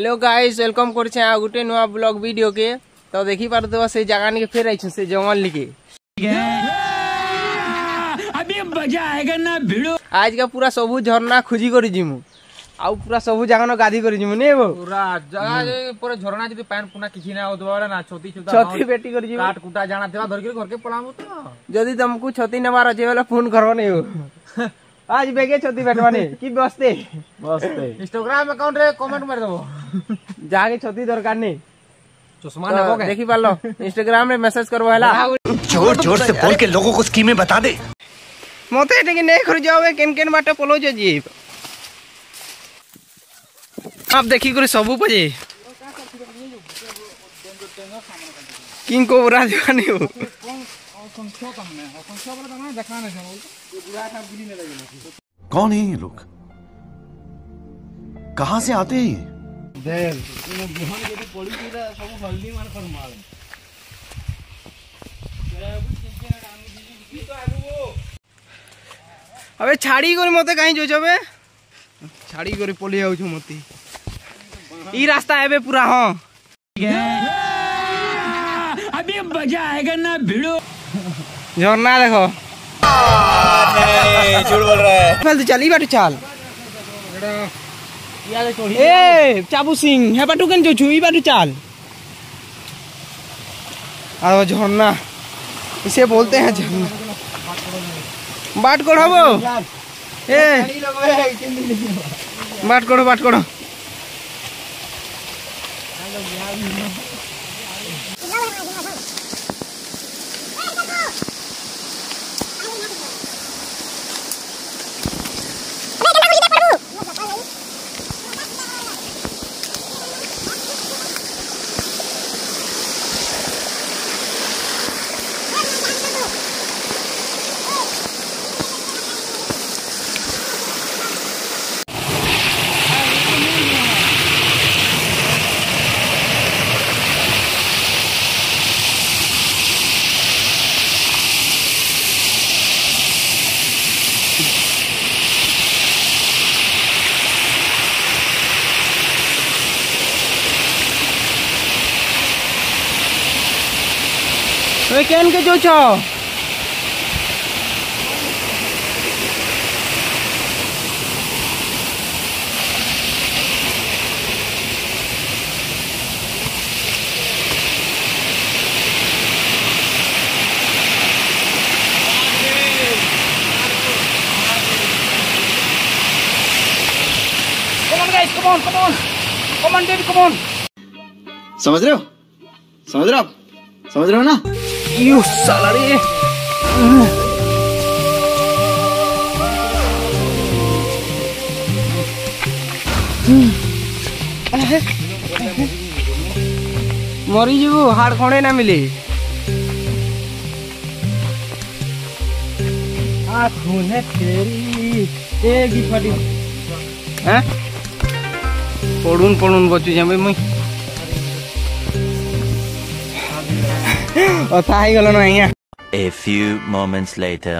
Hello guys welcome करछे आ गुटे नुआ blog video के तो देखि पारतो से जगह के फेर आइछ से जंगल लिके अभी मजा आएगा ना भिड़ो आज का पूरा सबु झरना खुजी करि जिमु आ पूरा सबु जगह न गाधी करि जिमु ने वो पूरा जगह पूरा झरना जदी पान पुना किछि ना होतबा ना छोटी छती बेटी करि जिमु काट कुटा जाना देवा धर के घर के पलामु तो जदी तुमको छती नवार अछि वाला फोन करबो ने हो आज बेगे छती बैठवाने की बसते इंस्टाग्राम अकाउंट रे कमेंट मार दबो जाके छती दरकार नहीं चश्मा नेबो के देखि पालो इंस्टाग्राम रे मैसेज करबो हला जोर जोर से बोल के लोगों को स्कीमें बता दे मते एटे के नै कर जावे केन केन बाटे पलो जे जी आप देखि करे सबु पजे किंग को उड़ा दिवानी हो कौन है ये लोग कहाँ से आते हैं अबे छाड़ी कर मते कहीं जो जबे छाड़ी कर पली आउ छु मते ई रास्ता एबे पूरा हां अभी मजा आएगा ना भिड़ो झरना देखो नहीं झूठ बोल रहा है चल तो चली बाटू चल ए चाबू सिंह हे बाटू कन जो छु ई बाटू चल आ झरना इसे बोलते हैं झरना बाट कोड़ो ए बाट कोड़ो वे केन के जो छो Come on guys, come on baby, come on. समझ रहे हो ना यू साला रे मरी जीवु हाड़ खड़े ना मिले खूने तेरी एक ही फटी हैं पड़ून बचु जाबे मुई ओथा ही गलो ना यहाँ A few moments later.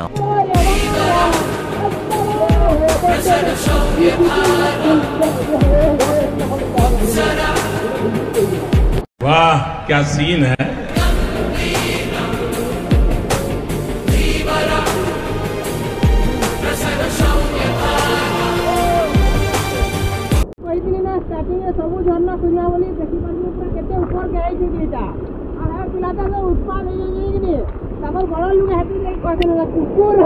वाह क्या सीन है स्टार्टिंग में सबू झरना खुजा बोली देखि पानी ऊपर केते ऊपर के आई छी एटा आ है पिलाता जो उत्पाद है ये कि तमर बड़ लोग हेतु नहीं कहते ना कुकुर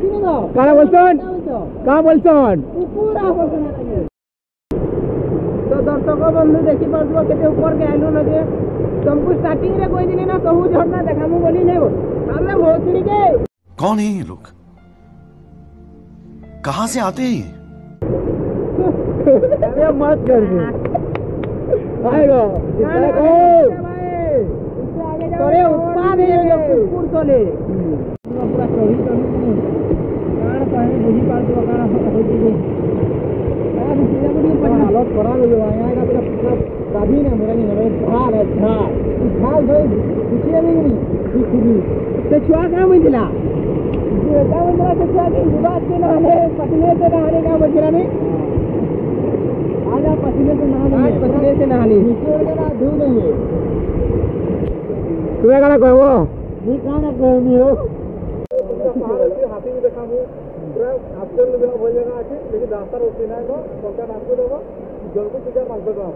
किने दो का बोलछन कुकुर आ बोलछन तो दर्शक बंधु देखि पारबो केते ऊपर के आइलो न जे तुमको स्टार्टिंग रे कोई दिन ना सबू झरना देखामु बोली नहीं हो हमने भोसड़ी के कौन है ये लोग कहाँ से आते हैं अरे मत कर दे आएगा तोरे उत्पाद है ये कुकुर चले पूरा चोरी कान पानी बुझी पाल तो कान हो जी यार सीधा बड़ी हालत खराब हो गया यहां का पूरा काभी ना मेरा नहीं है झाल है झाल दो कुछ नहीं दिखी ते छुआ का मिला ये का मिला ते छुआ की बात के ना है पटने से ना का बजरा नहीं आज आप पसीने से नहा लीजिए, पसीने से नहा लीजिए, नीचे वगैरह धो देंगे। तुम्हें कहना कहबो ये कहाँ कहमी हो हाथी भी देखा पूरा हाथर लोग हो जाएगा अच्छे लेकिन रास्ता रोकती ना तो सरकार आपको देगा जल को पूजा मांग देगा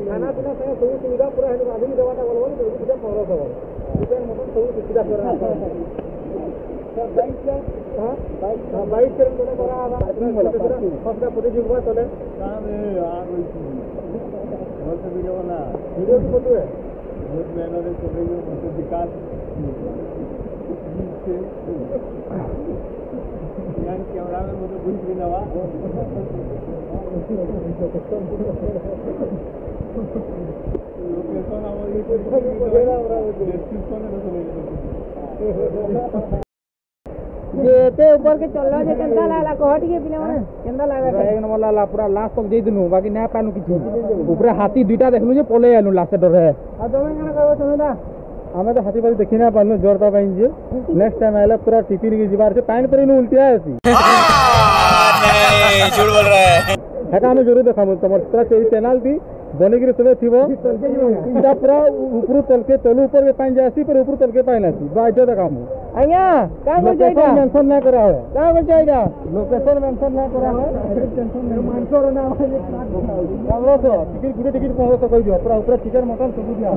खाना पीना सब सुविधा पूरा है आदमी देवाटा बोलो जल को पूजा पहरा सब पूजा मतलब सब सुविधा कर रहा है बाइक से हां बाइक से बोले बड़ा फर्स्ट प्रतियोगिता चले अरे यार बहुत वीडियो बना वीडियो की फोटो है बहुत मेहनत से कर रही है विकास यार कैमरा में मुझे भूल भी नवा लोकेशन हमारी जेते ऊपर के चल रहा है केंदा लागला कहट के पिले माने केंदा लागला एक नंबर लाला पूरा लास्ट तक दे दिनु बाकी ना पानु किछि ऊपर हाथी दुईटा देखलु जे पले आलु लास्ट डर है आ तुम केना करबो समीदा हमें तो हाथी बारी देखी ना पानु जोरता पाइन जे नेक्स्ट टाइम आइला पूरा टिफिन की जीवार से पानी पर नु उल्टिया आसी नहीं झूठ बोल रहा है हेका हम जरूर देखामु तमर पूरा चैनल थी बनेगिरी सबे थिबो सीधा पूरा ऊपर तल के तलु ऊपर के पानी जासी पर ऊपर तल के पानी आसी बाइटे देखामु आया का बोल जाइदा मेंशन ना करा है का बोल जाइदा लोकेशन मेंशन ना करा है टेंशन नहीं मानसो रे ना 1500 टिकट गुटे टिकट 1500 कहि दियो पूरा ऊपर चिकन मटन सब दिया